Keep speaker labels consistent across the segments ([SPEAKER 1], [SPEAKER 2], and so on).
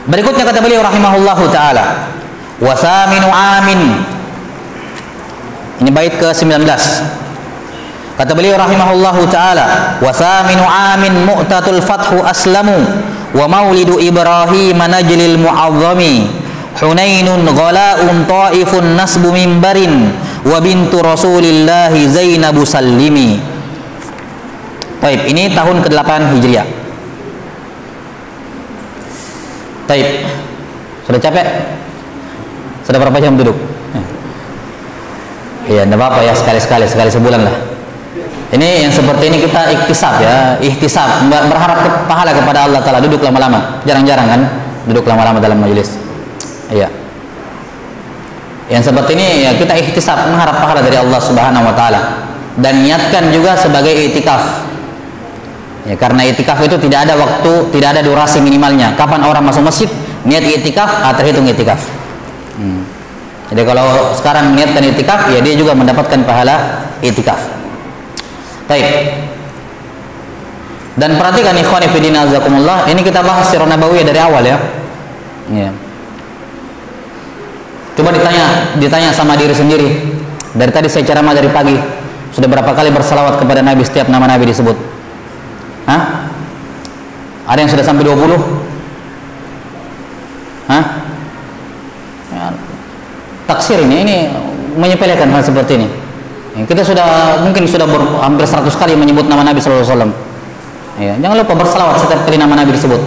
[SPEAKER 1] Berikutnya kata beliau rahimahullahu taala, wa thaminu amin. Ini bait ke-19. Kata beliau rahimahullahu taala, wa thaminu amin mu'tatul fathu aslamu wa maulidu Ibrahim najlil mu'azzami Hunainun ghala'un ta'ifun nasbu mimbarin wa bintu Rasulillahi Zainabu Sallimi. Baik, ini tahun ke-8 Hijriah. Baik. Sudah capek? Sudah berapa jam duduk? Iya, enggak apa-apa ya, sekali sebulan lah. Ini yang seperti ini kita iktisab ya, ihtisab, berharap pahala kepada Allah Ta'ala. Duduk lama-lama, jarang-jarang kan duduk lama-lama dalam majelis. Iya. Yang seperti ini ya kita ihtisab, mengharap pahala dari Allah Subhanahu wa taala, dan niatkan juga sebagai itikaf. Ya, karena itikaf itu tidak ada waktu, tidak ada durasi minimalnya. Kapan orang masuk masjid niat itikaf, terhitung itikaf. Jadi kalau sekarang niatkan itikaf, ya dia juga mendapatkan pahala itikaf. Baik. Dan perhatikan ikhwani fi din azakumullah, ini kita bahas sirah nabawiyah dari awal ya. Ya. Coba ditanya sama diri sendiri. Dari tadi saya ceramah dari pagi, sudah berapa kali bersalawat kepada Nabi setiap nama Nabi disebut? Hah? Ada yang sudah sampai 20? Hah? Ya, taksir ini menyepelekan hal seperti ini. Kita mungkin sudah hampir 100 kali menyebut nama Nabi sallallahu alaihi wasallam. Ya, jangan lupa bersalawat setiap kali nama Nabi disebut.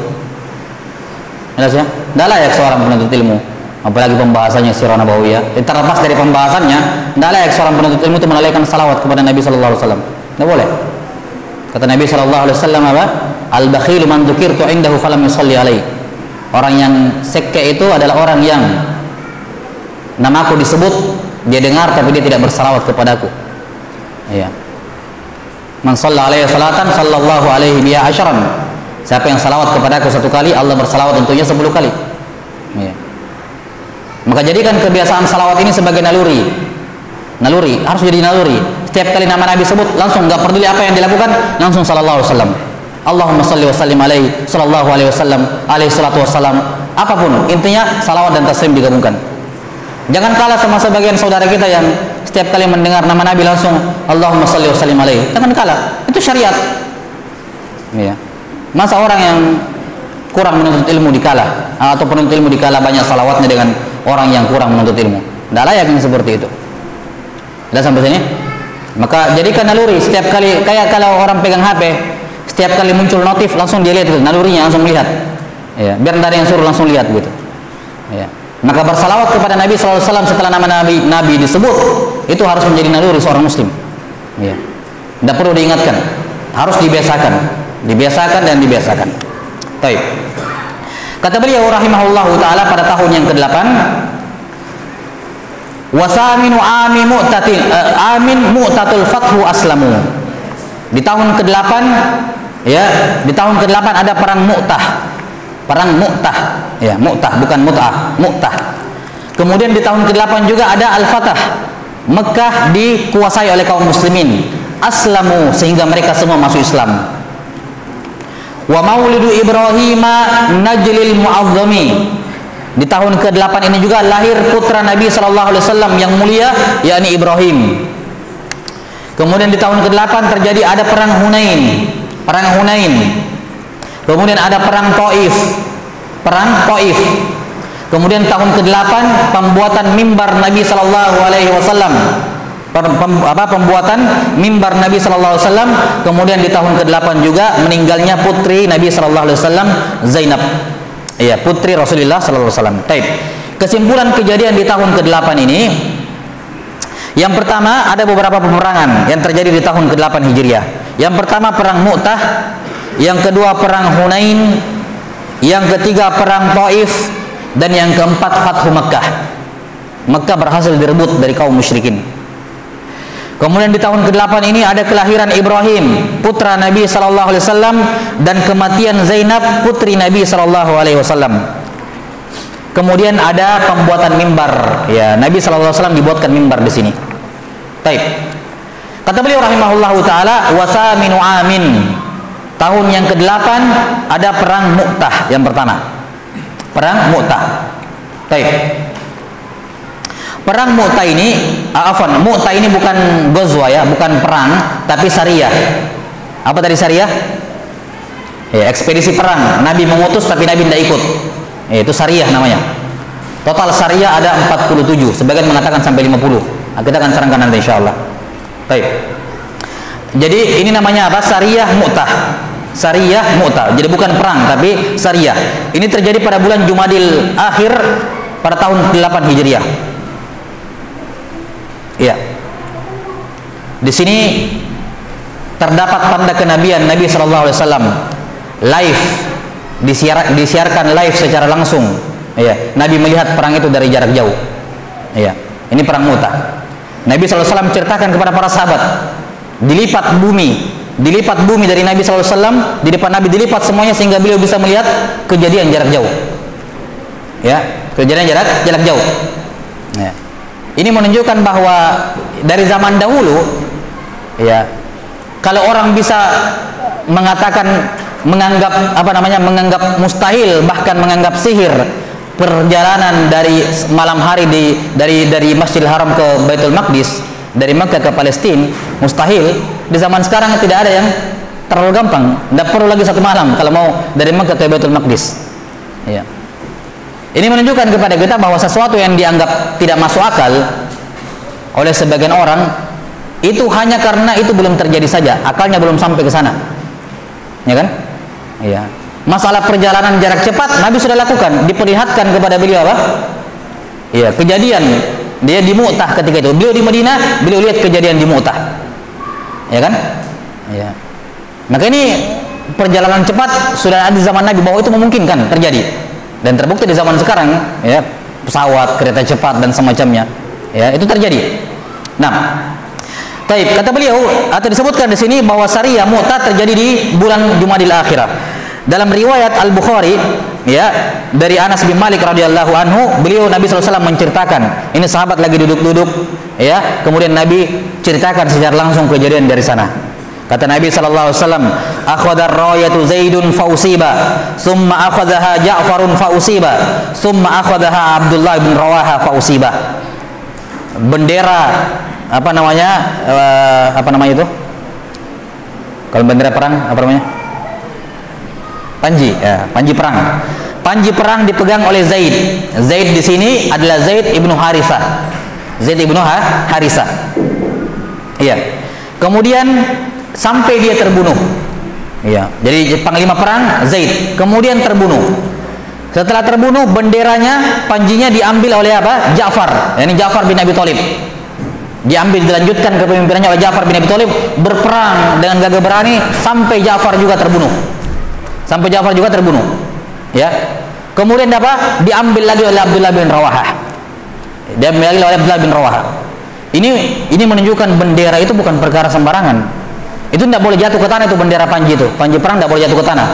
[SPEAKER 1] Jelas ya? Tidak layak seorang penuntut ilmu, apalagi pembahasannya sirah nabawiyah. Terlepas dari pembahasannya, tidak layak seorang penuntut ilmu itu melalaikan salawat kepada Nabi sallallahu alaihi wasallam. Tidak boleh. Kata Nabi sallallahu alaihi wasallam apa? Al-bakhilu man dzukirtu indahu falam yusalli alaihi. Orang yang sekke itu adalah orang yang namaku disebut, dia dengar tapi dia tidak bersalawat kepadaku. Ya. Man shalla alaihi salatan sallallahu alaihi biha asyran. Siapa yang salawat kepadaku 1 kali, Allah bersalawat untuknya 10 kali. Ya. Maka jadikan kebiasaan salawat ini sebagai naluri. Naluri, harus jadi naluri. Setiap kali nama Nabi sebut, langsung nggak peduli apa yang dilakukan, langsung sallallahu alaihi wasallam. Allahumma shalli wa sallim alaihi sallallahu alaihi wasallam, alaihi salatu wassalam. Apapun, intinya salawat dan taslim digabungkan. Jangan kalah sama sebagian saudara kita yang setiap kali mendengar nama Nabi langsung Allahumma shalli wa sallim alaihi. Jangan kalah, itu syariat. Ya. Masa orang yang kurang menuntut ilmu dikalah, atau penuntut ilmu dikalah banyak salawatnya dengan orang yang kurang menuntut ilmu? Tidak layak yang seperti itu. Sudah sampai sini? Maka jadikan naluri setiap kali, kayak kalau orang pegang HP, setiap kali muncul notif langsung dia lihat itu, nalurinya langsung melihat. Ya, biar tidak ada yang suruh, langsung lihat gitu. Ya. Maka bersalawat kepada Nabi SAW setelah nama Nabi disebut, itu harus menjadi naluri seorang muslim. Ya. Tidak perlu diingatkan, harus dibiasakan dan dibiasakan. Baik. Kata beliau rahimahullahu taala pada tahun yang ke-8, wasaminu amin mu'tatul fathu aslamu. Di tahun ke-8 ya, di tahun ke-8 ada perang Mu'tah. Perang Mu'tah, ya, Mu'tah bukan Mut'ah, Mu'tah. Kemudian di tahun ke-8 juga ada Al-Fatah. Mekah dikuasai oleh kaum muslimin. Aslamu, sehingga mereka semua masuk Islam. Wa maulidu Ibrahim najlil mu'azzami. Di tahun ke-8 ini juga lahir putra Nabi sallallahu alaihi wasallam yang mulia, yakni Ibrahim. Kemudian di tahun ke-8 terjadi ada perang Hunain. Perang Hunain. Kemudian ada perang Taif. Perang Taif. Kemudian tahun ke-8 pembuatan mimbar Nabi sallallahu alaihi wasallam. Pembuatan mimbar Nabi sallallahu alaihi wasallam. Kemudian di tahun ke-8 juga meninggalnya putri Nabi sallallahu alaihi wasallam, Zainab. Iya, putri Rasulullah sallallahu alaihi wasallam. Baik. Kesimpulan kejadian di tahun ke-8 ini, yang pertama ada beberapa peperangan yang terjadi di tahun ke-8 Hijriah. Yang pertama perang Mu'tah, yang kedua perang Hunain, yang ketiga perang Taif, dan yang keempat Fathu Makkah. Makkah berhasil direbut dari kaum musyrikin. Kemudian di tahun ke-8 ini ada kelahiran Ibrahim, putra Nabi sallallahu alaihi wasallam, dan kematian Zainab, putri Nabi sallallahu alaihi wasallam. Kemudian ada pembuatan mimbar. Ya, Nabi sallallahu alaihi wasallam dibuatkan mimbar di sini. Baik. Kata beliau rahimahullahu taala, wasaminu amin. Tahun yang ke-8 ada perang Mu'tah yang pertama. Perang Mu'tah. Baik. Perang Mu'tah ini, Mu'tah ini bukan ghazwa ya, bukan perang, tapi syariah. Apa tadi syariah? Ya, ekspedisi perang. Nabi mengutus tapi Nabi tidak ikut. Ya, itu syariah namanya. Total syariah ada 47, sebagian mengatakan sampai 50. Nah, kita akan terangkan nanti insyaallah. Baik. Jadi ini namanya apa? Syariah Mu'tah. Syariah Mu'tah. Jadi bukan perang tapi syariah. Ini terjadi pada bulan Jumadil Akhir pada tahun 8 Hijriah. Iya. Di sini terdapat tanda kenabian Nabi sallallahu alaihi wasallam. Live disiarkan live secara langsung. Iya. Nabi melihat perang itu dari jarak jauh. Iya. Ini perang Mu'tah. Nabi sallallahu alaihi wasallam ceritakan kepada para sahabat. Dilipat bumi dari Nabi sallallahu alaihi wasallam, di depan Nabi dilipat semuanya sehingga beliau bisa melihat kejadian jarak jauh. Ya, kejadian jarak jauh. Ya. Ini menunjukkan bahwa dari zaman dahulu, ya, kalau orang bisa menganggap mustahil, bahkan menganggap sihir perjalanan dari malam hari dari Masjidil Haram ke Baitul Maqdis, dari Makkah ke Palestina, mustahil. Di zaman sekarang tidak ada yang terlalu gampang. Tidak perlu lagi 1 malam kalau mau dari Makkah ke Baitul Maqdis. Ya. Ini menunjukkan kepada kita bahwa sesuatu yang dianggap tidak masuk akal oleh sebagian orang itu hanya karena itu belum terjadi saja, akalnya belum sampai ke sana. Ya kan? Iya. Masalah perjalanan jarak cepat Nabi sudah lakukan, diperlihatkan kepada beliau apa? Iya, kejadian dia di Mu'tah ketika itu. Beliau di Madinah, beliau lihat kejadian di Mu'tah. Ya kan? Iya. Maka ini perjalanan cepat sudah ada di zaman Nabi bahwa itu memungkinkan terjadi. Dan terbukti di zaman sekarang, ya, pesawat, kereta cepat dan semacamnya, ya, itu terjadi. Nah, taib, kata beliau atau disebutkan di sini bahwa syariah Mu'tah terjadi di bulan Jumadil Akhirah. Dalam riwayat Al-Bukhari, ya, dari Anas bin Malik radhiyallahu anhu, beliau Nabi SAW menceritakan, ini sahabat lagi duduk-duduk, ya, kemudian Nabi ceritakan secara langsung kejadian dari sana. Kata Nabi sallallahu alaihi wasallam, "Akhadha ar-rayatu Zaidun fa usiba, thumma akhadhaha Ja'farun fa usiba, thumma akhadhaha Abdullah bin Rawaha fa usiba." Bendera apa namanya itu? Kalau bendera perang apa namanya? Panji, ya, panji perang. Panji perang dipegang oleh Zaid. Zaid di sini adalah Zaid ibnu Harisah. Zaid ibnu Harisah. Iya. Kemudian sampai dia terbunuh. Iya. Jadi panglima perang Zaid, kemudian terbunuh. Setelah terbunuh, benderanya, panjinya diambil oleh apa? Ja'far. Ini Ja'far bin Abi Thalib. Diambil, dilanjutkan kepemimpinannya oleh Ja'far bin Abi Thalib, berperang dengan gagah berani sampai Ja'far juga terbunuh. Sampai Ja'far juga terbunuh. Ya. Kemudian apa? Diambil lagi oleh Abdullah bin Rawaha. Diambil lagi oleh Abdullah bin Rawaha. Ini menunjukkan bendera itu bukan perkara sembarangan. Itu tidak boleh jatuh ke tanah, itu bendera panji itu. Panji perang tidak boleh jatuh ke tanah.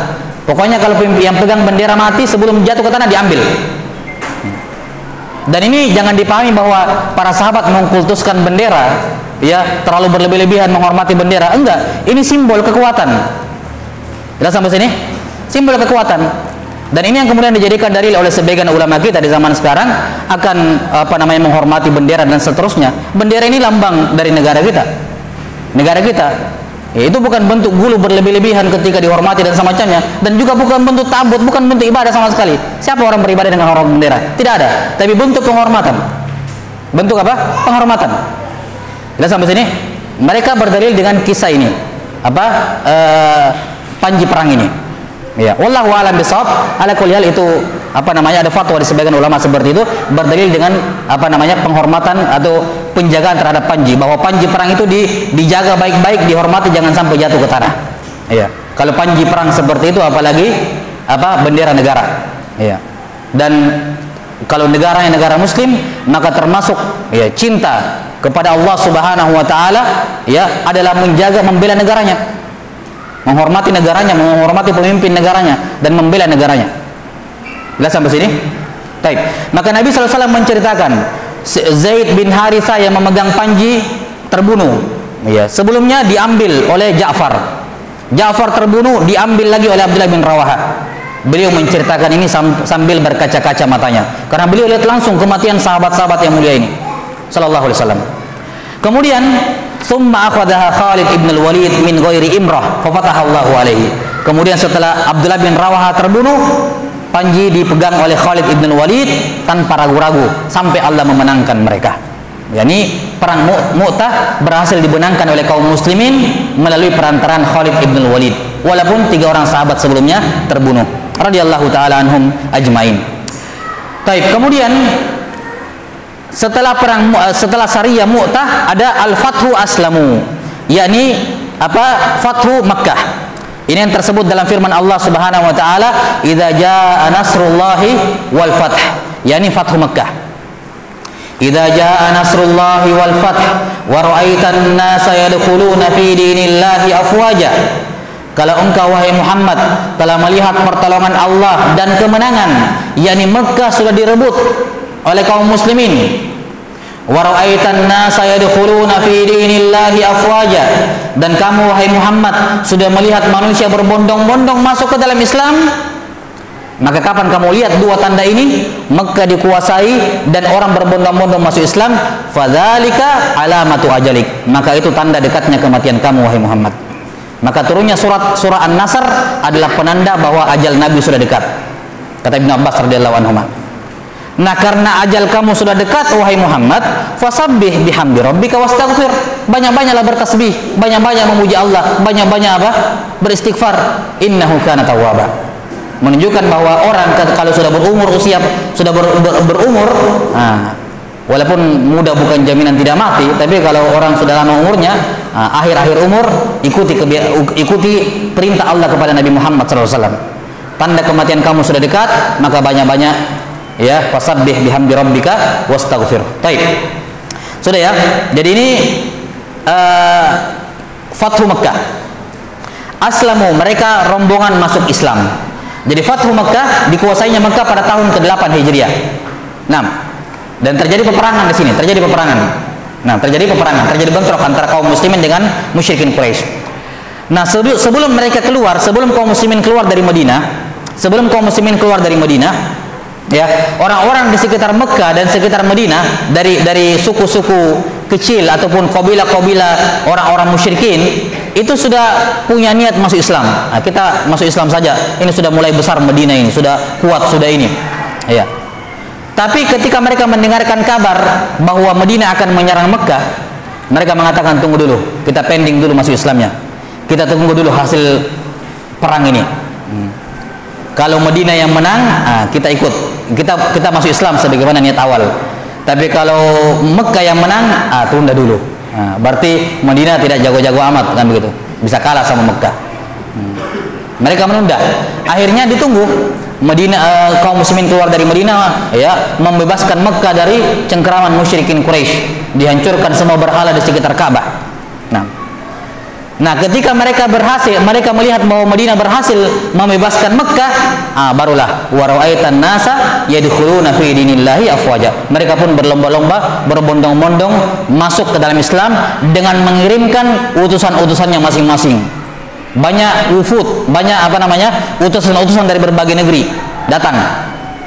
[SPEAKER 1] Pokoknya kalau yang pegang bendera mati sebelum jatuh ke tanah diambil. Dan ini jangan dipahami bahwa para sahabat mengkultuskan bendera, ya, terlalu berlebih-lebihan menghormati bendera. Enggak, ini simbol kekuatan. Jelas sampai sini? Simbol kekuatan. Dan ini yang kemudian dijadikan dalil oleh sebagian ulama kita di zaman sekarang akan menghormati bendera dan seterusnya. Bendera ini lambang dari negara kita. Negara kita. Ya, itu bukan bentuk gulu berlebih-lebihan ketika dihormati dan semacamnya, dan juga bukan bentuk tabut, bukan bentuk ibadah sama sekali. Siapa orang beribadah dengan hormat bendera? Tidak ada. Tapi bentuk penghormatan. Bentuk apa? Penghormatan. Jelas sampai sini? Mereka berdalil dengan kisah ini. Panji perang ini. Ya, wallahu a'lam bishawab. Ala kulli hal itu ada fatwa di sebagian ulama seperti itu berdalil dengan penghormatan atau penjagaan terhadap panji, bahwa panji perang itu dijaga baik-baik, dihormati, jangan sampai jatuh ke tanah. Iya. Kalau panji perang seperti itu apalagi bendera negara. Iya. Dan kalau negaranya negara muslim, maka termasuk ya cinta kepada Allah Subhanahu wa taala ya adalah menjaga, membela negaranya. Menghormati negaranya, menghormati pemimpin negaranya dan membela negaranya. Jelas sampai sini? Baik. Maka Nabi SAW menceritakan Zaid bin Harithah yang memegang panji terbunuh. Ya, sebelumnya diambil oleh Ja'far. Ja'far terbunuh, diambil lagi oleh Abdullah bin Rawaha. Beliau menceritakan ini sambil berkaca-kaca matanya, karena beliau lihat langsung kematian sahabat-sahabat yang mulia ini sallallahu alaihi wasallam. Kemudian summa akhadaha Khalid ibn al-Walid min ghairi imrah fa fataha Allahu alaihi. Kemudian setelah Abdullah bin Rawaha terbunuh, panji dipegang oleh Khalid ibn al-Walid tanpa ragu-ragu sampai Allah memenangkan mereka. Yani perang Mu'tah berhasil dimenangkan oleh kaum muslimin melalui perantaraan Khalid ibn al-Walid, walaupun 3 orang sahabat sebelumnya terbunuh radhiyallahu taala anhum ajmain. Baik, kemudian setelah Sariyah Mu'tah ada Al-Fathu Aslamu, yakni apa? Fathu Makkah. Ini yang tersebut dalam firman Allah Subhanahu wa taala, "Idza jaa nasrullahi wal fath", yakni Fathu Makkah. "Idza jaa nasrullahi wal fath wa ra'aitan nasa yadkhuluna fi dinillahi afwaja." Kalau engkau wahai Muhammad telah melihat pertolongan Allah dan kemenangan, yakni Mekah sudah direbut oleh kaum muslimin, wa ra'aitan nasa yadkhuluna fi dinillahi afwaja, dan kamu wahai Muhammad sudah melihat manusia berbondong-bondong masuk ke dalam Islam, maka kapan kamu lihat 2 tanda ini? Mekah dikuasai dan orang berbondong-bondong masuk Islam, fadzalika alamatu ajalik, maka itu tanda dekatnya kematian kamu wahai Muhammad. Maka turunnya surah An-Nasr adalah penanda bahwa ajal Nabi sudah dekat, kata Ibnu Abbas radhiyallahu anhu. Nah, karena ajal kamu sudah dekat wahai Muhammad, fasabbih bihamdi rabbika wastaghfir, banyak-banyaklah bertasbih, banyak-banyak memuji Allah, banyak-banyak apa? Beristighfar, innahu kana tawwaba. Menunjukkan bahwa orang kalau sudah berumur, usia sudah berumur, walaupun muda bukan jaminan tidak mati, tapi kalau orang sudah lama umurnya, akhir-akhir umur, ikuti perintah Allah kepada Nabi Muhammad SAW. Tanda kematian kamu sudah dekat, maka banyak-banyak ya fasabbih bihamdi rabbika wastaghfir. Baik. Sudah ya. Jadi ini Fathu Makkah. Aslamu, mereka rombongan masuk Islam. Jadi Fathu Makkah, dikuasainya Makkah pada tahun ke-8 Hijriah. 6. Dan terjadi peperangan di sini, terjadi bentrok antara kaum muslimin dengan musyrikin Quraisy. Nah, sebelum mereka keluar, sebelum kaum muslimin keluar dari Madinah, ya, orang-orang di sekitar Mekah dan sekitar Madinah dari suku-suku kecil ataupun kabilah-kabilah orang-orang musyrikin itu sudah punya niat masuk Islam. Nah, kita masuk Islam saja. Ini sudah mulai besar Madinah ini, sudah kuat sudah ini. Ya. Tapi ketika mereka mendengarkan kabar bahwa Madinah akan menyerang Mekah, mereka mengatakan tunggu dulu, kita pending dulu masuk Islamnya. Kita tunggu dulu hasil perang ini. Kalau Madinah yang menang, kita ikut. Kita masuk Islam sebagaimana niat awal. Tapi kalau Mekah yang menang, tunda dulu. Berarti Madinah tidak jago-jago amat, kan begitu. Bisa kalah sama Mekah. Mereka menunda. Akhirnya ditunggu. Kaum muslimin keluar dari Madinah, ya, membebaskan Mekah dari cengkeraman musyrikin Quraisy, dihancurkan semua berhala di sekitar Ka'bah. Nah, ketika mereka melihat bahwa Madinah berhasil membebaskan Mekah, barulah wa ra'aitan nasa yadkhuluna fi dinillahi afwaja. Mereka pun berlomba-lomba, berbondong-bondong masuk ke dalam Islam dengan mengirimkan utusan-utusannya masing-masing. Banyak wufud, banyak utusan-utusan dari berbagai negeri datang.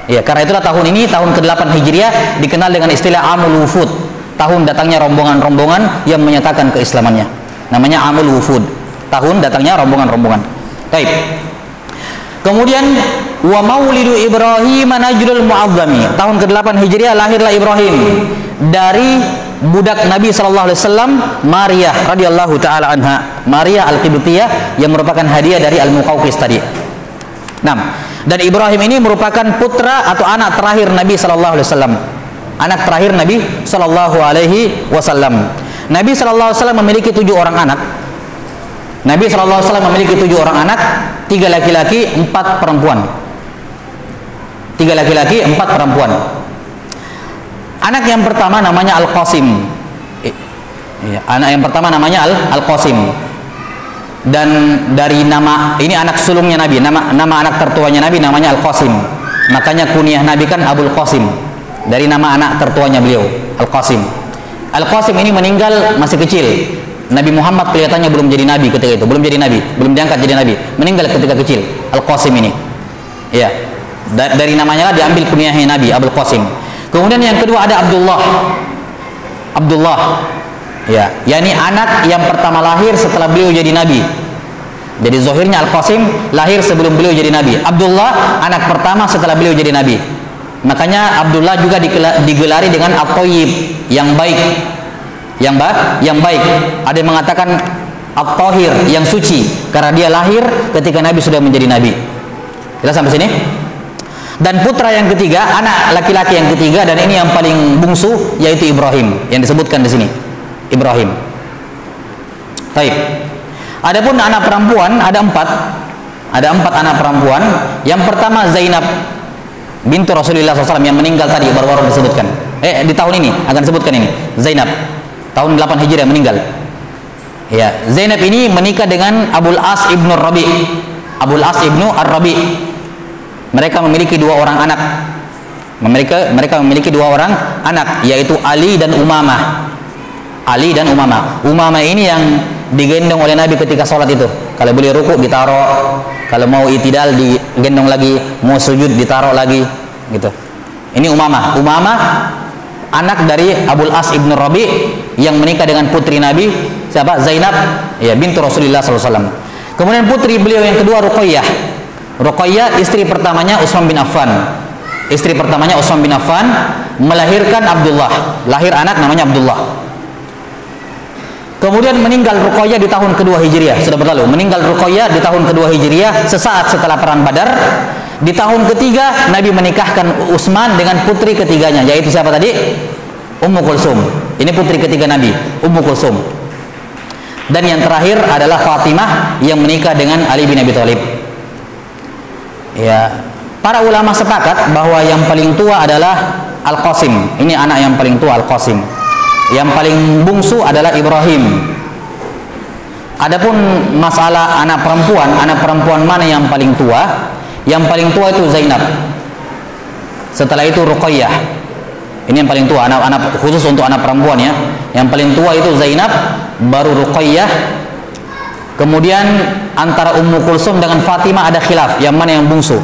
[SPEAKER 1] Ya, karena itulah tahun ini, tahun ke-8 Hijriah, dikenal dengan istilah Amul Wufud, tahun datangnya rombongan-rombongan yang menyatakan keislamannya. Namanya Amul Wufud, tahun datangnya rombongan-rombongan. Baik. Kemudian wa maulidu Ibrahim najrul mu'azzami, tahun ke-8 Hijriah lahirlah Ibrahim dari budak Nabi SAW, Maria radhiyallahu taala anha, Maria Al-Qibtiyah, yang merupakan hadiah dari Al-Muqawqis tadi. 6. Dan Ibrahim ini merupakan putra atau anak terakhir Nabi SAW. Anak terakhir Nabi SAW. Nabi SAW memiliki 7 orang anak. Nabi SAW memiliki 7 orang anak, 3 laki-laki, 4 perempuan. 3 laki-laki, 4 perempuan. Anak yang pertama namanya Al-Qasim. Anak yang pertama namanya Al-Qasim. Dan dari nama ini, anak sulungnya Nabi, nama anak tertuanya Nabi namanya Al-Qasim. Makanya kunyah Nabi kan Abul Qasim, dari nama anak tertuanya beliau, Al-Qasim. Al-Qasim ini meninggal masih kecil. Nabi Muhammad kelihatannya belum jadi nabi ketika itu, belum jadi nabi, belum diangkat jadi nabi, meninggal ketika kecil Al-Qasim ini. Ya, dari namanya lah diambil kunyahnya Nabi, Abul Qasim. Kemudian yang kedua ada Abdullah. Abdullah, ya, yakni anak yang pertama lahir setelah beliau jadi Nabi. Jadi zahirnya Al-Qasim lahir sebelum beliau jadi Nabi. Abdullah anak pertama setelah beliau jadi Nabi. Makanya Abdullah juga digelari dengan At-Thayyib, yang baik. Yang baik. Ada yang mengatakan At-Tahir, yang suci, karena dia lahir ketika Nabi sudah menjadi Nabi. Kita sampai sini. Dan putra yang ketiga, anak laki-laki yang ketiga, dan ini yang paling bungsu, yaitu Ibrahim, yang disebutkan di sini. Ibrahim. Baik. Adapun anak perempuan ada 4. Ada 4 anak perempuan. Yang pertama Zainab bintu Rasulullah SAW yang meninggal tadi baru-baru disebutkan. Di tahun ini akan disebutkan ini. Zainab tahun 8 Hijriah meninggal. Ya, Zainab ini menikah dengan Abul As ibnu Rabi. Abul As ibnu Ar-Rabi. Mereka memiliki 2 orang anak. Mereka memiliki 2 orang anak, yaitu Ali dan Umamah. Ali dan Umamah. Umamah ini yang digendong oleh Nabi ketika sholat itu. Kalau beliau ruku ditaruh, kalau mau itidal digendong lagi, mau sujud ditaruh lagi, gitu. Ini Umamah. Umamah anak dari Abul As ibnu Rabi yang menikah dengan putri Nabi, siapa? Zainab, ya, bintu Rasulullah SAW. Kemudian putri beliau yang kedua Ruqayyah. Ruqayyah istri pertamanya Utsman bin Affan. Istri pertamanya Utsman bin Affan melahirkan Abdullah. Lahir anak namanya Abdullah. Kemudian meninggal Ruqayyah di tahun kedua Hijriah, sudah berlalu. Meninggal Ruqayyah di tahun kedua Hijriah sesaat setelah perang Badar. Di tahun ketiga Nabi menikahkan Utsman dengan putri ketiganya, yaitu siapa tadi? Ummu Kulsum. Ini putri ketiga Nabi, Ummu Kulsum. Dan yang terakhir adalah Fatimah yang menikah dengan Ali bin Abi Thalib. Ya, para ulama sepakat bahwa yang paling tua adalah Al-Qasim. Ini anak yang paling tua, Al-Qasim. Yang paling bungsu adalah Ibrahim. Adapun masalah anak perempuan mana yang paling tua? Yang paling tua itu Zainab. Setelah itu Ruqayyah. Ini yang paling tua, anak khusus untuk anak perempuan ya. Yang paling tua itu Zainab, baru Ruqayyah. Kemudian antara Ummu Kulsum dengan Fatimah ada khilaf, yang mana yang bungsu.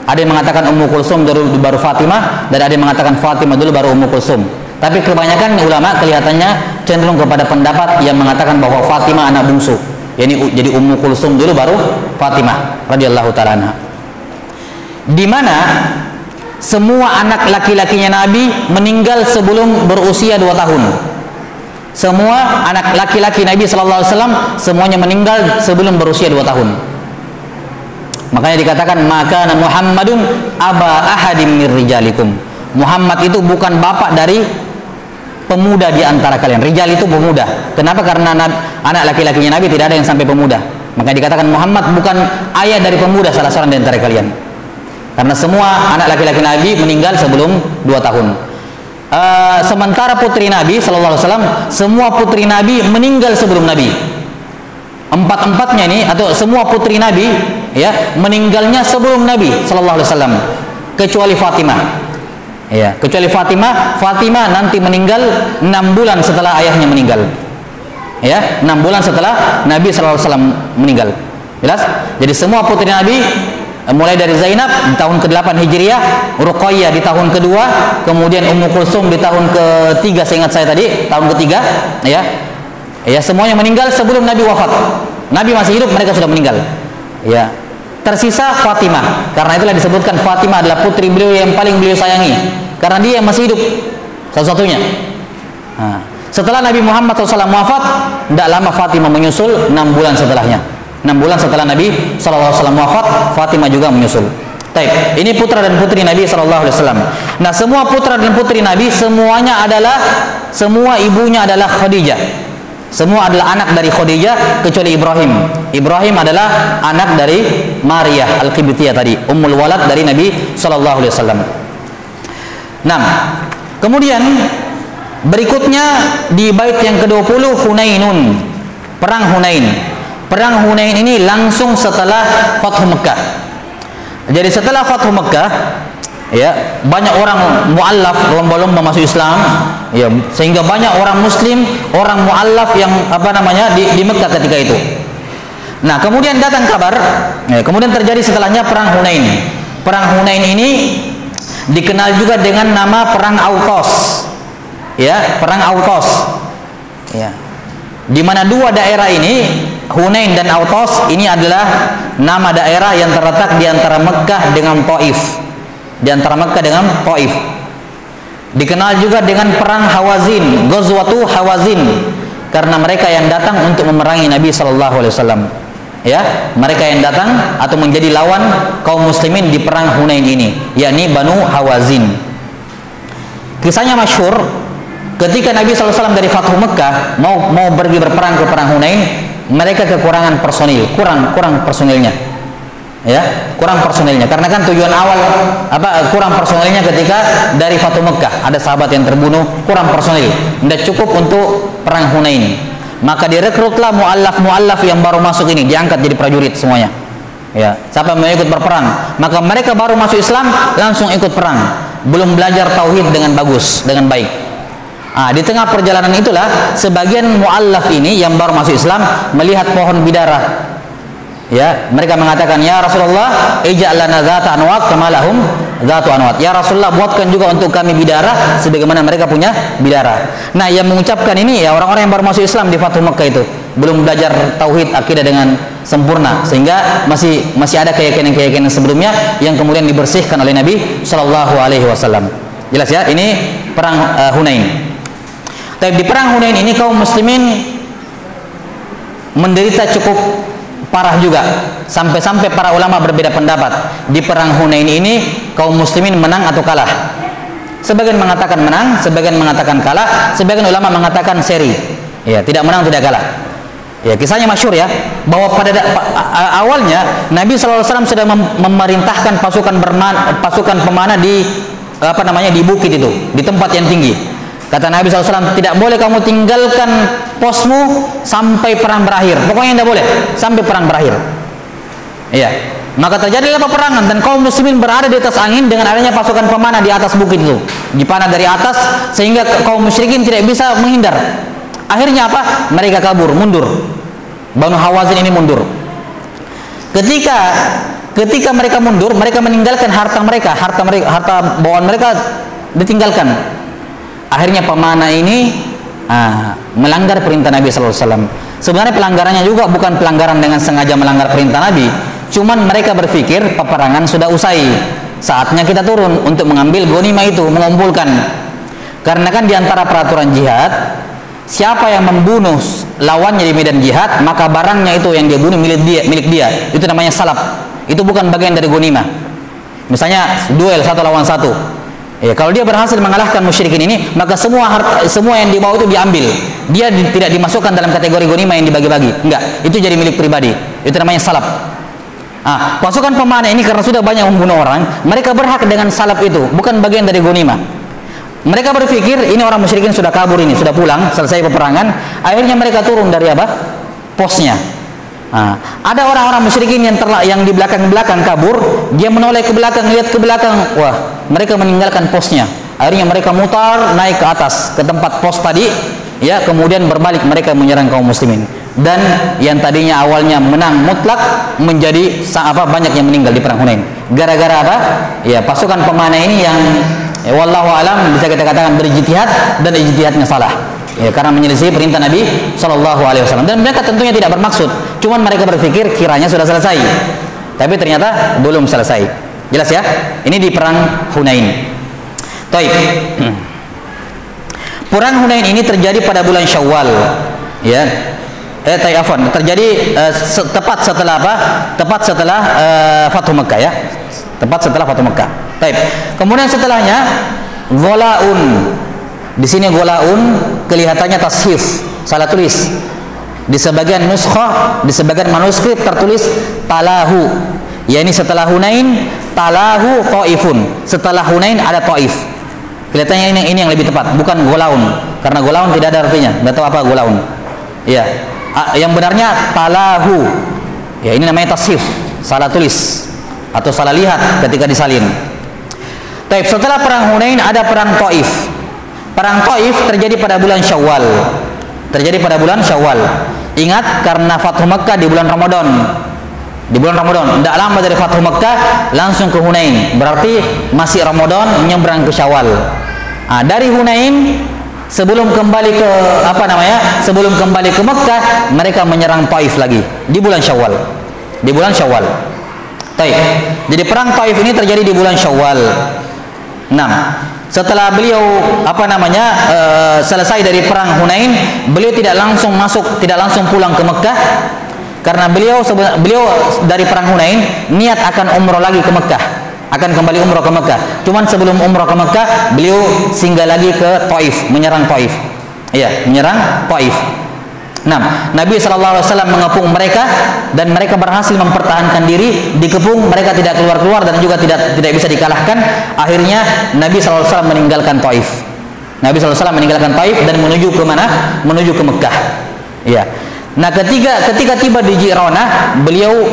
[SPEAKER 1] Ada yang mengatakan Ummu Kulsum dulu baru Fatimah, dan ada yang mengatakan Fatimah dulu baru Ummu Kulsum. Tapi kebanyakan ulama kelihatannya cenderung kepada pendapat yang mengatakan bahwa Fatimah anak bungsu. Jadi Ummu Kulsum dulu baru Fatimah radhiyallahu taala anha. Di mana semua anak laki-lakinya Nabi meninggal sebelum berusia 2 tahun. Semua anak laki-laki Nabi sallallahu alaihi wasallam semuanya meninggal sebelum berusia 2 tahun. Makanya dikatakan maka Muhammadun aba ahadim mir rijalikum. Muhammad itu bukan bapak dari pemuda di antara kalian. Rijal itu pemuda. Kenapa? Karena anak laki-lakinya Nabi tidak ada yang sampai pemuda. Maka dikatakan Muhammad bukan ayah dari pemuda salah seorang di antara kalian. Karena semua anak laki-laki Nabi meninggal sebelum 2 tahun. Sementara putri Nabi sallallahu alaihi wasallam, semua putri Nabi meninggal sebelum Nabi. Empat-empatnya ini atau semua putri Nabi ya meninggalnya sebelum Nabi sallallahu alaihi wasallam, kecuali Fatimah. Ya, kecuali Fatimah nanti meninggal 6 bulan setelah ayahnya meninggal. Ya, 6 bulan setelah Nabi sallallahu alaihi wasallam meninggal. Jelas? Jadi semua putri Nabi mulai dari Zainab di tahun ke-8 Hijriah, Ruqayyah di tahun kedua, kemudian Ummu Kulsum di tahun ketiga, seingat saya tadi, tahun ketiga, ya. Ya, semuanya meninggal sebelum Nabi wafat. Nabi masih hidup, mereka sudah meninggal. Ya. Tersisa Fatimah. Karena itulah disebutkan Fatimah adalah putri beliau yang paling beliau sayangi. Karena dia yang masih hidup satu-satunya. Nah, setelah Nabi Muhammad SAW wafat, tidak lama Fatimah menyusul 6 bulan setelahnya. 6 bulan setelah Nabi SAW wafat, Fatimah juga menyusul. Baik, ini putra dan putri Nabi SAW. Nah, semua putra dan putri Nabi semua ibunya adalah Khadijah. Semua adalah anak dari Khadijah kecuali Ibrahim. Ibrahim adalah anak dari Maryah Al-Qibtiyah tadi, Ummul Walad dari Nabi SAW. Nah, kemudian berikutnya di bait yang ke-20 Hunainun, perang Hunain. Perang Hunain ini langsung setelah Fathu Mekah. Jadi setelah Fathu Mekah, ya, banyak orang mu'allaf lomba-lomba masuk Islam, ya, sehingga banyak orang muslim, orang mu'allaf yang di Mekah ketika itu. Nah, kemudian datang kabar, ya, kemudian terjadi setelahnya perang Hunain. Perang Hunain ini dikenal juga dengan nama Perang Autos. Ya, Perang Autos. Ya. Di mana dua daerah ini, Hunain dan Autos, ini adalah nama daerah yang terletak di antara Mekkah dengan Taif. Di antara Mekkah dengan Taif. Dikenal juga dengan Perang Hawazin, Ghazwatu Hawazin, karena mereka yang datang untuk memerangi Nabi sallallahu alaihi wasallam. Ya, mereka yang datang atau menjadi lawan kaum muslimin di perang Hunain ini, yakni Banu Hawazin. Kisahnya masyhur, ketika Nabi SAW dari Fathu Mekah mau pergi berperang ke perang Hunain, mereka kekurangan personil, kurang personilnya. Ya, kurang personilnya. Karena kan tujuan awal kurang personilnya ketika dari Fathu Mekah, ada sahabat yang terbunuh, kurang personil, tidak cukup untuk perang Hunain. Maka direkrutlah muallaf yang baru masuk ini, diangkat jadi prajurit semuanya. Ya, siapa yang mau ikut berperang, maka mereka baru masuk Islam langsung ikut perang, belum belajar tauhid dengan bagus, dengan baik. Di tengah perjalanan itulah sebagian muallaf ini yang baru masuk Islam melihat pohon bidara. Ya, mereka mengatakan, ya Rasulullah, ij'al lana dzata anwat kama lahum dzatu anwat. Ya Rasulullah, buatkan juga untuk kami bidara sebagaimana mereka punya bidara. Nah, yang mengucapkan ini ya orang-orang yang baru masuk Islam di Fathu Mekah itu, belum belajar tauhid akidah dengan sempurna, sehingga masih ada keyakinan-keyakinan sebelumnya yang kemudian dibersihkan oleh Nabi Shallallahu alaihi wasallam. Jelas ya, ini perang Hunain. Tapi di perang Hunain ini kaum muslimin menderita cukup parah juga, sampai-sampai para ulama berbeda pendapat di perang Hunain ini kaum muslimin menang atau kalah. Sebagian mengatakan menang, sebagian mengatakan kalah, sebagian ulama mengatakan seri. Ya, tidak menang tidak kalah. Ya, kisahnya masyhur ya, bahwa pada awalnya Nabi SAW sudah memerintahkan pasukan pemanah di di bukit itu, di tempat yang tinggi. Kata Nabi SAW, tidak boleh kamu tinggalkan posmu sampai perang berakhir. Pokoknya tidak boleh sampai perang berakhir. Iya. Maka terjadilah peperangan dan kaum muslimin berada di atas angin dengan adanya pasukan pemanah di atas bukit itu, dipanah dari atas sehingga kaum musyrikin tidak bisa menghindar. Akhirnya apa? Mereka kabur, mundur. Banu Hawazin ini mundur. Ketika mereka mundur, mereka meninggalkan harta bawaan mereka ditinggalkan. Akhirnya pemanah ini melanggar perintah Nabi SAW. Sebenarnya pelanggarannya juga bukan pelanggaran dengan sengaja melanggar perintah Nabi, cuman mereka berpikir peperangan sudah usai, saatnya kita turun untuk mengambil ghanimah itu, mengumpulkan. Karena kan diantara peraturan jihad, siapa yang membunuh lawannya di medan jihad, maka barangnya itu yang dia bunuh milik dia. Itu namanya salab. Itu bukan bagian dari ghanimah. Misalnya duel satu lawan satu. Ya, kalau dia berhasil mengalahkan musyrikin ini, maka semua yang dibawa itu diambil. Dia tidak dimasukkan dalam kategori ghanimah yang dibagi-bagi. Enggak, itu jadi milik pribadi. Itu namanya salab. Pasukan pemanah ini karena sudah banyak membunuh orang, mereka berhak dengan salab itu, bukan bagian dari ghanimah. Mereka berpikir ini orang musyrikin sudah kabur, ini sudah pulang, selesai peperangan. Akhirnya mereka turun dari posnya. Ada orang-orang musyrikin yang di belakang kabur, dia menoleh ke belakang, lihat ke belakang, wah, mereka meninggalkan posnya. Akhirnya mereka mutar naik ke atas ke tempat pos tadi, ya, kemudian berbalik mereka menyerang kaum muslimin. Dan yang tadinya awalnya menang mutlak menjadi banyak yang meninggal di perang Hunain. Gara-gara apa? Ya, pasukan pemanah ini yang wallahu alam bisa kita katakan berijtihad dan ijtihadnya salah. Ya, karena menyelisih perintah Nabi Shallallahu alaihi wasallam, dan mereka tentunya tidak bermaksud, cuman mereka berpikir kiranya sudah selesai, tapi ternyata belum selesai. Jelas ya? Ini di perang Hunain. Taib. Perang Hunain ini terjadi pada bulan Syawal. Ya. Terjadi tepat setelah Fathu Mekah ya. Tepat setelah Fathu Mekah. Taib. Kemudian setelahnya Ghalaun. Di sini Ghalaun kelihatannya tashif, salah tulis. Di sebagian nuskhah, di sebagian manuskrip tertulis talahu. Ya, ini setelah Hunain, talahu Taifun. Setelah Hunain ada Taif. Kelihatannya ini yang lebih tepat, bukan Ghalaun. Karena Ghalaun tidak ada artinya. Enggak tahu apa Ghalaun. Ya. Yang benarnya talahu. Ya, ini namanya tashif, salah tulis atau salah lihat ketika disalin. Taib. Setelah perang Hunain ada perang Taif. Perang Taif terjadi pada bulan Syawal. Ingat, karena Fathu Mekah di bulan Ramadan. Di bulan Ramadan. Tidak lama dari Fathu Mekah langsung ke Hunain. Berarti masih Ramadan menyeberang ke Syawal. Dari Hunain sebelum kembali ke Sebelum kembali ke Mekah, mereka menyerang Taif lagi di bulan Syawal. Di bulan Syawal. Taif. Jadi perang Taif ini terjadi di bulan Syawal. Setelah beliau selesai dari perang Hunain, beliau tidak langsung pulang ke Mekah, karena beliau dari perang Hunain niat akan umroh lagi ke Mekah, akan kembali umroh ke Mekah. Cuman sebelum umroh ke Mekah, beliau singgah lagi ke Taif, menyerang Taif. Iya, menyerang Taif. Nabi SAW mengepung mereka dan mereka berhasil mempertahankan diri, dikepung, mereka tidak keluar-keluar dan juga tidak bisa dikalahkan. Akhirnya Nabi SAW meninggalkan Taif. Nabi SAW meninggalkan Taif dan menuju ke mana? Menuju ke Mekah. Ya. Nah, ketika tiba di Ji'ranah, beliau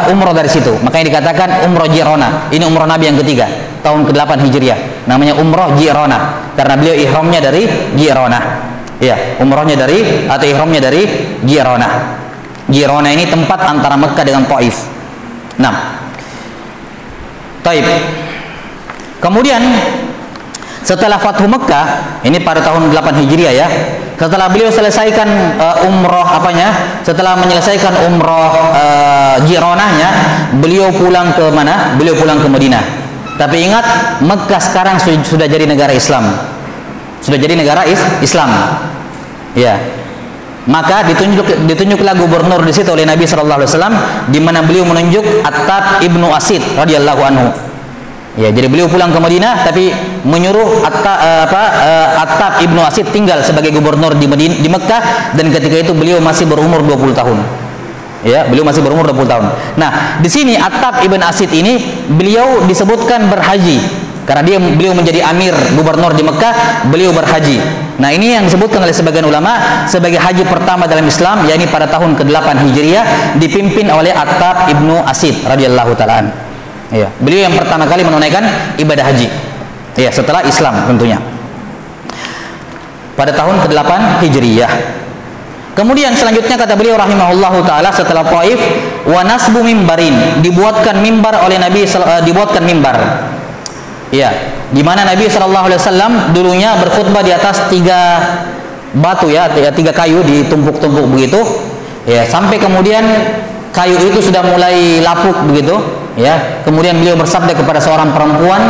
[SPEAKER 1] umroh dari situ. Makanya dikatakan umroh Ji'ranah. Ini umroh Nabi yang ketiga, tahun ke-8 Hijriah. Namanya umroh Ji'ranah karena beliau ihramnya dari Ji'ranah. Ya, umrohnya ihramnya dari Ji'ranah. Ji'ranah ini tempat antara Mekah dengan Taif. Taib. Kemudian setelah Fathu Mekah, ini pada tahun 8 Hijriah ya. Setelah beliau selesaikan setelah menyelesaikan umroh Ji'ranahnya, beliau pulang ke mana? Beliau pulang ke Madinah. Tapi ingat, Mekah sekarang sudah jadi negara Islam. Sudah jadi negara Islam. Ya. Maka ditunjuklah gubernur di situ oleh Nabi SAW, di mana beliau menunjuk Attab ibnu Asid radhiyallahu anhu. Ya, jadi beliau pulang ke Madinah tapi menyuruh Attab ibnu Asid tinggal sebagai gubernur di Mekah, dan ketika itu beliau masih berumur 20 tahun. Ya, beliau masih berumur 20 tahun. Nah, di sini Attab ibn Asid ini beliau disebutkan berhaji karena beliau menjadi amir gubernur di Mekah, beliau berhaji. Nah, ini yang disebutkan oleh sebagian ulama sebagai haji pertama dalam Islam, yakni pada tahun ke-8 Hijriah dipimpin oleh Attab ibnu Asid radhiyallahu taala. Ya, beliau yang pertama kali menunaikan ibadah haji. Ya, setelah Islam tentunya. Pada tahun ke-8 Hijriyah. Kemudian selanjutnya kata beliau rahimahullahu taala, setelah Taif, wa nasbu mimbarin, dibuatkan mimbar oleh Nabi, dibuatkan mimbar. Ya, di mana Nabi SAW dulunya berkhutbah di atas 3 batu ya, 3 kayu ditumpuk-tumpuk begitu. Ya, sampai kemudian kayu itu sudah mulai lapuk begitu, ya. Kemudian beliau bersabda kepada seorang perempuan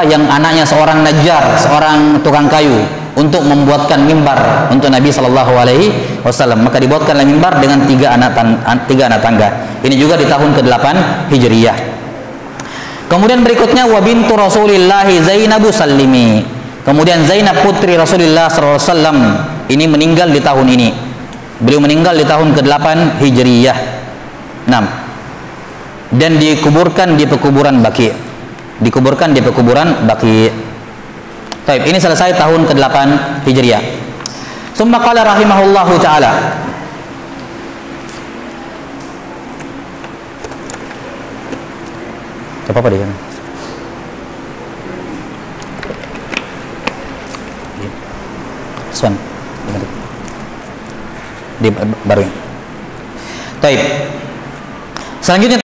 [SPEAKER 1] yang anaknya seorang najjar, seorang tukang kayu, untuk membuatkan mimbar untuk Nabi SAW. Maka dibuatkanlah mimbar dengan 3 anak tangga. Ini juga di tahun ke-8 Hijriyah. Kemudian berikutnya wa bintu Rasulillah Zainabu Sallimi. Kemudian Zainab putri Rasulullah SAW ini meninggal di tahun ini. Beliau meninggal di tahun ke-8 Hijriyah. Dan dikuburkan di pekuburan Baqi. Dikuburkan di pekuburan Baqi. Baik, ini selesai tahun ke-8 Hijriah. Summa qala rahimahullahu taala. Apa dia? Swan. Di baru. Baik. Selanjutnya